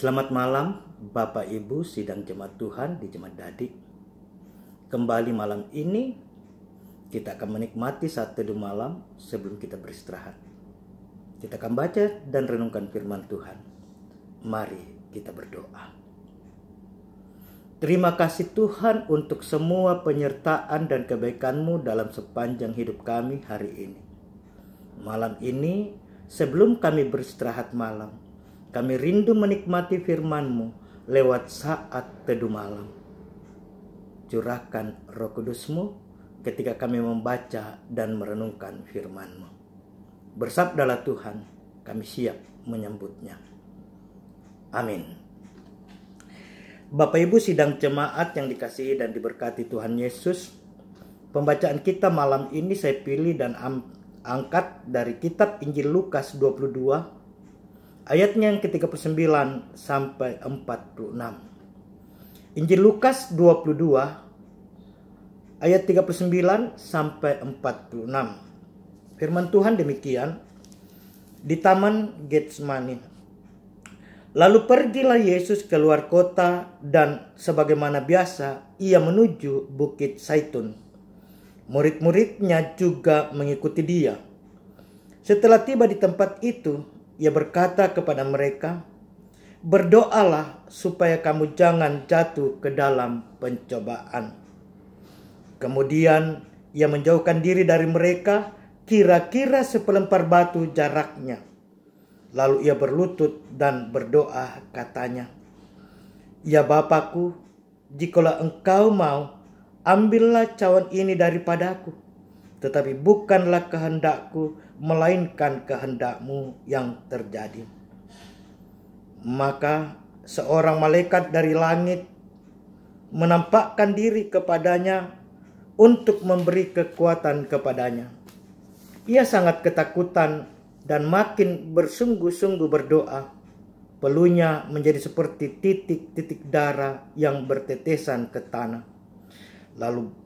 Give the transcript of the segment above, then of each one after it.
Selamat malam Bapak Ibu sidang jemaat Tuhan di Jemaat Dadi. Kembali malam ini kita akan menikmati saat teduh malam sebelum kita beristirahat. Kita akan baca dan renungkan firman Tuhan. Mari kita berdoa. Terima kasih Tuhan untuk semua penyertaan dan kebaikan-Mu dalam sepanjang hidup kami hari ini. Malam ini sebelum kami beristirahat malam, kami rindu menikmati firman-Mu lewat saat teduh malam. Curahkan Roh Kudus-Mu ketika kami membaca dan merenungkan firman-Mu. Bersabdalah Tuhan, kami siap menyambutnya. Amin. Bapak Ibu sidang jemaat yang dikasihi dan diberkati Tuhan Yesus, pembacaan kita malam ini saya pilih dan angkat dari kitab Injil Lukas 22, ayatnya yang ke-39 sampai 46. Injil Lukas 22 ayat 39 sampai 46. Firman Tuhan demikian. Di taman Getsemani. Lalu pergilah Yesus keluar kota dan sebagaimana biasa ia menuju Bukit Zaitun. Murid-muridnya juga mengikuti dia. Setelah tiba di tempat itu, ia berkata kepada mereka, "Berdoalah supaya kamu jangan jatuh ke dalam pencobaan." Kemudian ia menjauhkan diri dari mereka, kira-kira sepelempar batu jaraknya. Lalu ia berlutut dan berdoa katanya, "Ya Bapakku, jikalau Engkau mau, ambillah cawan ini daripadaku. Tetapi bukanlah kehendakku, melainkan kehendak-Mu yang terjadi." Maka seorang malaikat dari langit menampakkan diri kepadanya untuk memberi kekuatan kepadanya. Ia sangat ketakutan dan makin bersungguh-sungguh berdoa. Peluhnya menjadi seperti titik-titik darah yang bertetesan ke tanah. Lalu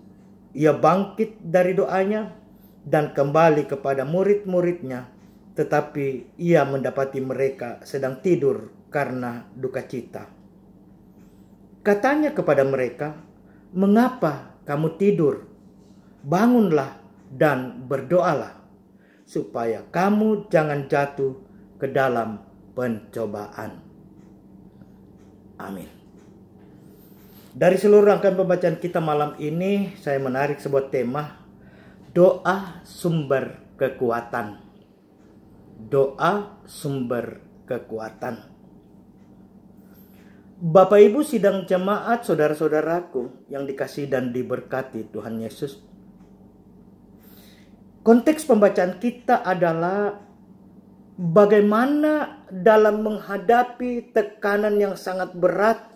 ia bangkit dari doanya dan kembali kepada murid-muridnya, tetapi ia mendapati mereka sedang tidur karena duka cita. Katanya kepada mereka, "Mengapa kamu tidur? Bangunlah dan berdoalah, supaya kamu jangan jatuh ke dalam pencobaan." Amin. Dari seluruh rangkaian pembacaan kita malam ini, saya menarik sebuah tema, doa sumber kekuatan. Doa sumber kekuatan. Bapak Ibu sidang jemaat, saudara-saudaraku yang dikasihi dan diberkati Tuhan Yesus. Konteks pembacaan kita adalah bagaimana dalam menghadapi tekanan yang sangat berat,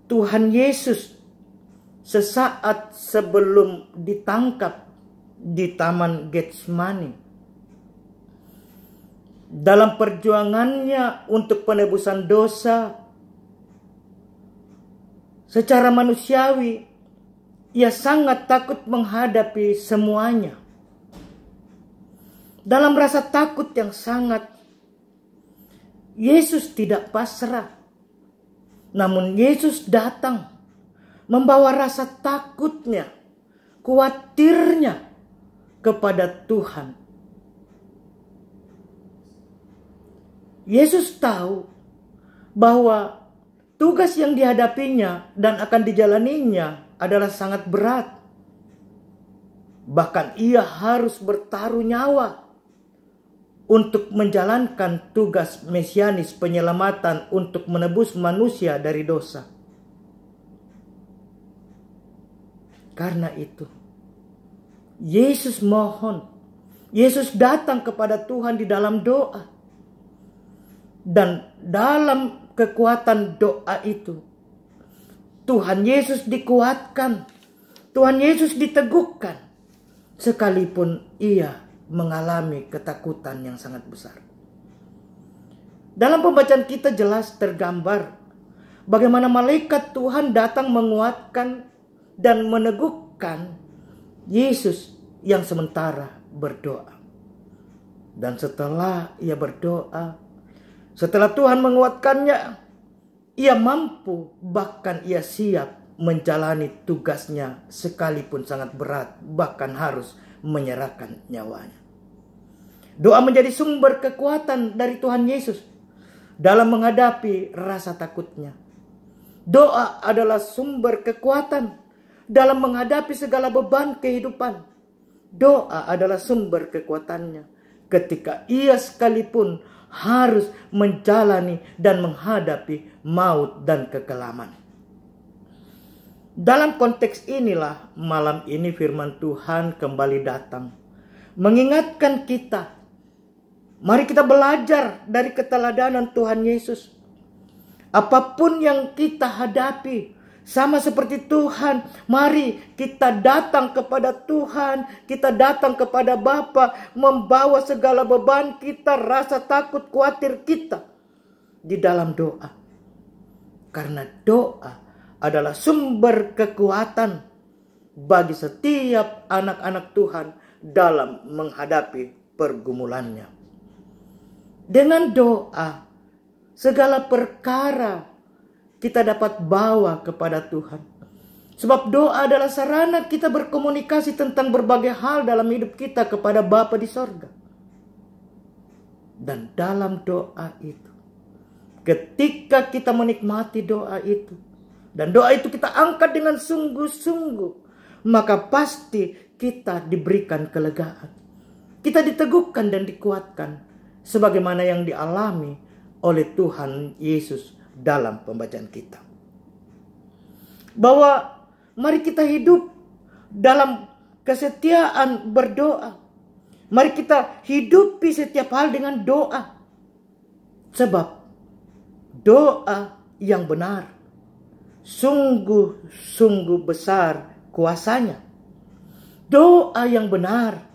Tuhan Yesus sesaat sebelum ditangkap di Taman Getsemani, dalam perjuangannya untuk penebusan dosa, secara manusiawi ia sangat takut menghadapi semuanya. Dalam rasa takut yang sangat, Yesus tidak pasrah. Namun Yesus datang membawa rasa takutnya, khawatirnya kepada Tuhan. Yesus tahu bahwa tugas yang dihadapinya dan akan dijalaninya adalah sangat berat. Bahkan ia harus bertaruh nyawa untuk menjalankan tugas mesianis penyelamatan untuk menebus manusia dari dosa. Karena itu, Yesus mohon, Yesus datang kepada Tuhan di dalam doa. Dan dalam kekuatan doa itu, Tuhan Yesus dikuatkan, Tuhan Yesus diteguhkan, sekalipun ia mengalami ketakutan yang sangat besar. Dalam pembacaan kita jelas tergambar bagaimana malaikat Tuhan datang menguatkan dan meneguhkan Yesus yang sementara berdoa. Dan setelah ia berdoa, Setelah Tuhan menguatkannya, ia mampu, bahkan ia siap menjalani tugasnya sekalipun sangat berat, bahkan harus menyerahkan nyawanya. Doa menjadi sumber kekuatan dari Tuhan Yesus dalam menghadapi rasa takutnya. Doa adalah sumber kekuatan dalam menghadapi segala beban kehidupan. Doa adalah sumber kekuatannya ketika ia sekalipun harus menjalani dan menghadapi maut dan kekelaman. Dalam konteks inilah malam ini firman Tuhan kembali datang mengingatkan kita. Mari kita belajar dari keteladanan Tuhan Yesus. Apapun yang kita hadapi, sama seperti Tuhan, mari kita datang kepada Tuhan, kita datang kepada Bapa, membawa segala beban kita, rasa takut, khawatir kita di dalam doa. Karena doa adalah sumber kekuatan bagi setiap anak-anak Tuhan dalam menghadapi pergumulannya. Dengan doa, segala perkara kita dapat bawa kepada Tuhan. Sebab doa adalah sarana kita berkomunikasi tentang berbagai hal dalam hidup kita kepada Bapa di sorga. Dan dalam doa itu, ketika kita menikmati doa itu, dan doa itu kita angkat dengan sungguh-sungguh, maka pasti kita diberikan kelegaan. Kita diteguhkan dan dikuatkan sebagaimana yang dialami oleh Tuhan Yesus dalam pembacaan kita. Bahwa mari kita hidup dalam kesetiaan berdoa. Mari kita hidupi setiap hal dengan doa. Sebab doa yang benar sungguh-sungguh besar kuasanya. Doa yang benar,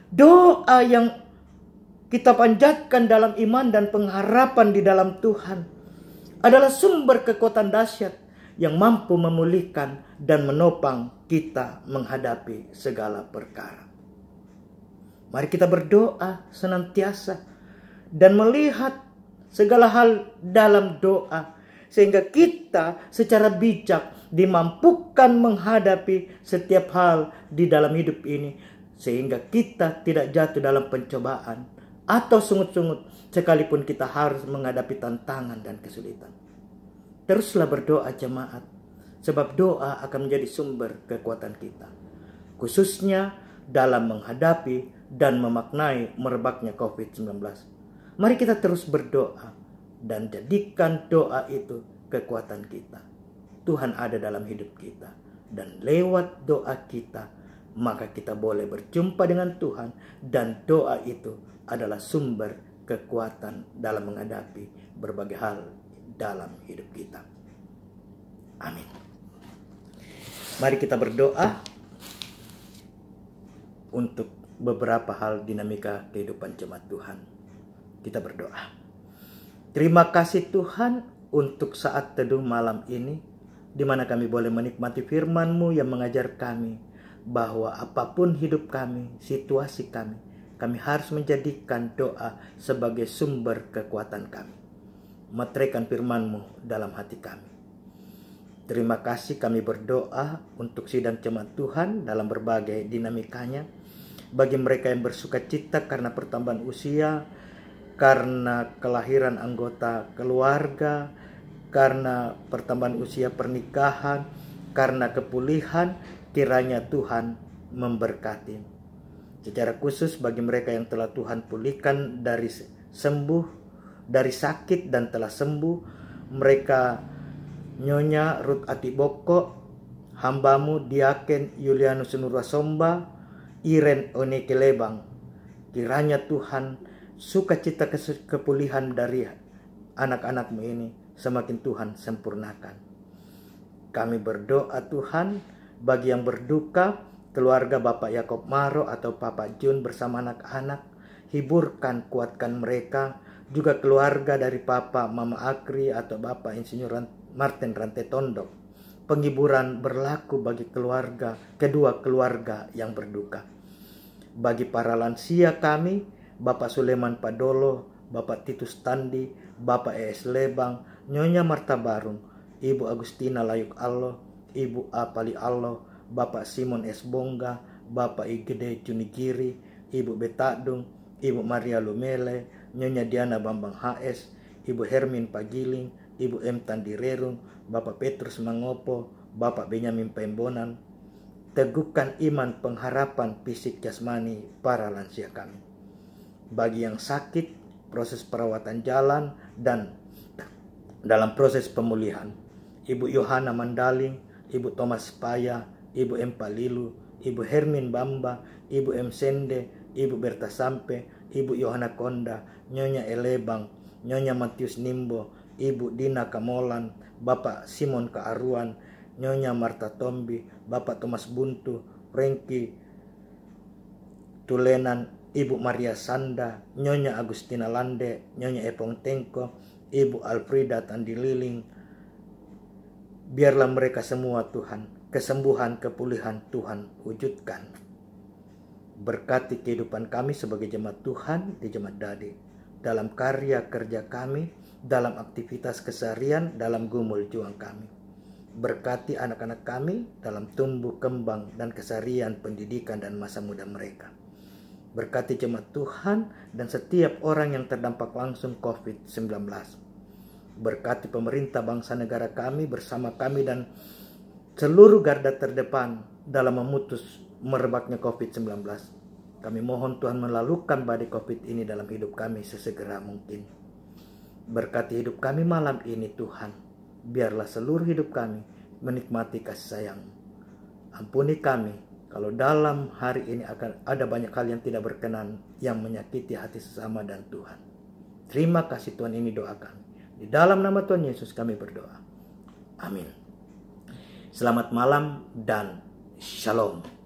doa yang kita panjatkan dalam iman dan pengharapan di dalam Tuhan adalah sumber kekuatan dahsyat yang mampu memulihkan dan menopang kita menghadapi segala perkara. Mari kita berdoa senantiasa dan melihat segala hal dalam doa, sehingga kita secara bijak dimampukan menghadapi setiap hal di dalam hidup ini, sehingga kita tidak jatuh dalam pencobaan atau sungut-sungut sekalipun kita harus menghadapi tantangan dan kesulitan. Teruslah berdoa jemaat, sebab doa akan menjadi sumber kekuatan kita, khususnya dalam menghadapi dan memaknai merebaknya COVID-19. Mari kita terus berdoa dan jadikan doa itu kekuatan kita. Tuhan ada dalam hidup kita, dan lewat doa kita maka kita boleh berjumpa dengan Tuhan, dan doa itu adalah sumber kekuatan dalam menghadapi berbagai hal dalam hidup kita. Amin. Mari kita berdoa untuk beberapa hal dinamika kehidupan jemaat Tuhan. Kita berdoa. Terima kasih Tuhan untuk saat teduh malam ini, di mana kami boleh menikmati firman-Mu yang mengajar kami bahwa apapun hidup kami, situasi kami harus menjadikan doa sebagai sumber kekuatan kami. Meteraikan firman-Mu dalam hati kami. Terima kasih kami berdoa untuk sidang jemaat Tuhan dalam berbagai dinamikanya. Bagi mereka yang bersuka cita karena pertambahan usia, karena kelahiran anggota keluarga, karena pertambahan usia pernikahan, karena kepulihan, kiranya Tuhan memberkati. Secara khusus bagi mereka yang telah Tuhan pulihkan dari sakit dan telah sembuh, mereka Nyonya Ruth Atiboko, hamba-Mu Diaken Yulianus Nurwasomba, Iren Onekelebang. Kiranya Tuhan sukacita kepulihan dari anak-anak-Mu ini semakin Tuhan sempurnakan. Kami berdoa Tuhan bagi yang berduka, keluarga Bapak Yakob Maro atau Papa Jun bersama anak-anak, hiburkan, kuatkan mereka. Juga keluarga dari Papa Mama Akri atau Bapak Insinyur Martin Rantetondo. Penghiburan berlaku bagi kedua keluarga yang berduka. Bagi para lansia kami, Bapak Suleman Padolo Bapak Titus Tandi, Bapak ES Lebang, Nyonya Marta Barung, Ibu Agustina Layuk Allo, Ibu Apali Allo, Bapak Simon S. Bongga, Bapak Igede Cunigiri, Ibu Betadung, Ibu Maria Lumele, Nyonya Diana Bambang HS, Ibu Hermin Pagiling, Ibu M. Tandirerung, Bapak Petrus Mangopo, Bapak Benyamin Pembonan. Teguhkan iman pengharapan fisik jasmani para lansia kami. Bagi yang sakit, proses perawatan jalan dan dalam proses pemulihan, Ibu Yohana Mandaling, Ibu Thomas Paya, Ibu M. Palilu, Ibu Hermin Bamba, Ibu M. Sende, Ibu Berta Sampe, Ibu Yohana Konda, Nyonya Elebang, Nyonya Matius Nimbo, Ibu Dina Kamolan, Bapak Simon Kaaruan, Nyonya Marta Tombi, Bapak Thomas Buntu, Franky Tulenan, Ibu Maria Sanda, Nyonya Agustina Lande, Nyonya Epong Tengko, Ibu Alfrida Tandililing. Biarlah mereka semua Tuhan, kesembuhan, kepulihan Tuhan wujudkan. Berkati kehidupan kami sebagai jemaat Tuhan di Jemaat Dadi, dalam karya kerja kami, dalam aktivitas keseharian, dalam gumul juang kami. Berkati anak-anak kami dalam tumbuh kembang dan keseharian pendidikan dan masa muda mereka. Berkati jemaat Tuhan dan setiap orang yang terdampak langsung COVID-19. Berkati pemerintah bangsa negara kami bersama kami dan seluruh garda terdepan dalam memutus merebaknya COVID-19. Kami mohon Tuhan melalukan badai COVID ini dalam hidup kami sesegera mungkin. Berkati hidup kami malam ini Tuhan. Biarlah seluruh hidup kami menikmati kasih sayang. Ampuni kami kalau dalam hari ini akan ada banyak hal yang tidak berkenan yang menyakiti hati sesama dan Tuhan. Terima kasih Tuhan, ini doa kami. Di dalam nama Tuhan Yesus kami berdoa. Amin. Selamat malam dan shalom.